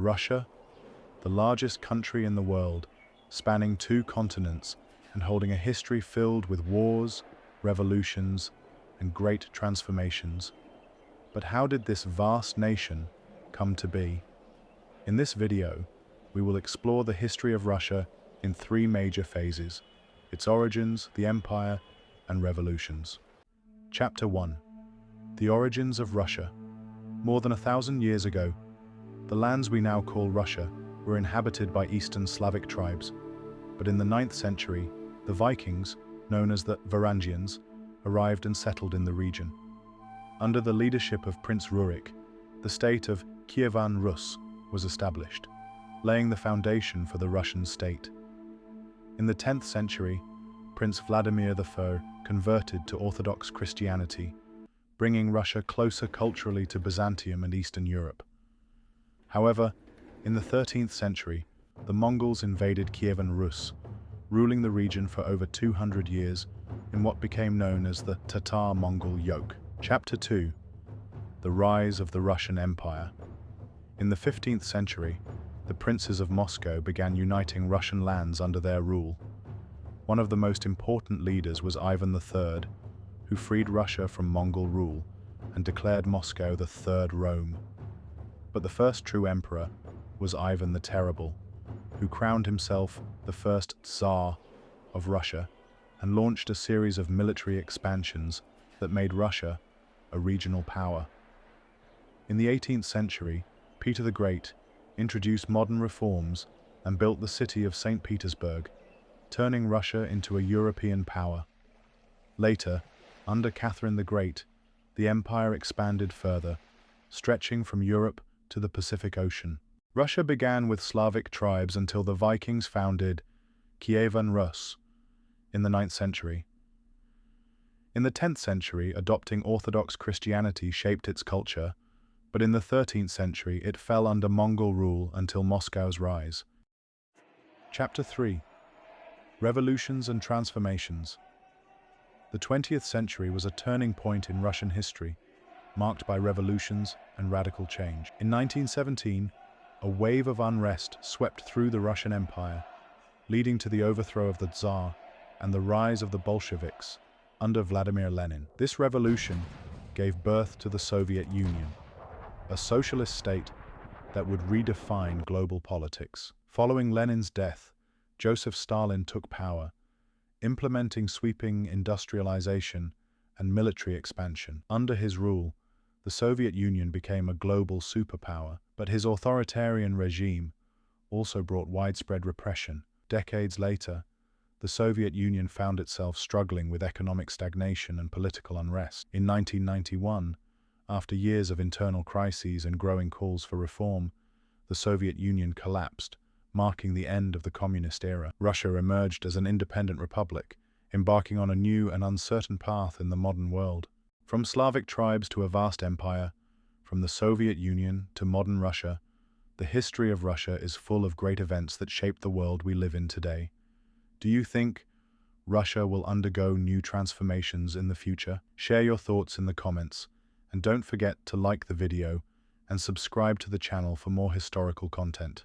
Russia, the largest country in the world, spanning 2 continents and holding a history filled with wars, revolutions, and great transformations. But how did this vast nation come to be? In this video, we will explore the history of Russia in 3 major phases: its origins, the empire, and revolutions. Chapter 1. The origins of Russia. More than 1,000 years ago, the lands we now call Russia were inhabited by Eastern Slavic tribes, but in the 9th century, the Vikings, known as the Varangians, arrived and settled in the region. Under the leadership of Prince Rurik, the state of Kievan Rus was established, laying the foundation for the Russian state. In the 10th century, Prince Vladimir I converted to Orthodox Christianity, bringing Russia closer culturally to Byzantium and Eastern Europe. However, in the 13th century, the Mongols invaded Kievan Rus, ruling the region for over 200 years in what became known as the Tatar-Mongol yoke. Chapter 2. The rise of the Russian Empire. In the 15th century, the princes of Moscow began uniting Russian lands under their rule. One of the most important leaders was Ivan III, who freed Russia from Mongol rule and declared Moscow the Third Rome. But the first true emperor was Ivan the Terrible, who crowned himself the first Tsar of Russia and launched a series of military expansions that made Russia a regional power. In the 18th century, Peter the Great introduced modern reforms and built the city of St. Petersburg, turning Russia into a European power. Later, under Catherine the Great, the empire expanded further, stretching from Europe to the Pacific Ocean. Russia began with Slavic tribes until the Vikings founded Kievan Rus in the 9th century. In the 10th century, adopting Orthodox Christianity shaped its culture, but in the 13th century it fell under Mongol rule until Moscow's rise. Chapter 3. Revolutions and Transformations. The 20th century was a turning point in Russian history, marked by revolutions and radical change. In 1917, a wave of unrest swept through the Russian Empire, leading to the overthrow of the Tsar and the rise of the Bolsheviks under Vladimir Lenin. This revolution gave birth to the Soviet Union, a socialist state that would redefine global politics. Following Lenin's death, Joseph Stalin took power, implementing sweeping industrialization and military expansion. Under his rule, the Soviet Union became a global superpower, but his authoritarian regime also brought widespread repression. Decades later, the Soviet Union found itself struggling with economic stagnation and political unrest. In 1991, after years of internal crises and growing calls for reform, the Soviet Union collapsed, marking the end of the communist era. Russia emerged as an independent republic, embarking on a new and uncertain path in the modern world. From Slavic tribes to a vast empire, from the Soviet Union to modern Russia, the history of Russia is full of great events that shape the world we live in today. Do you think Russia will undergo new transformations in the future? Share your thoughts in the comments, and don't forget to like the video and subscribe to the channel for more historical content.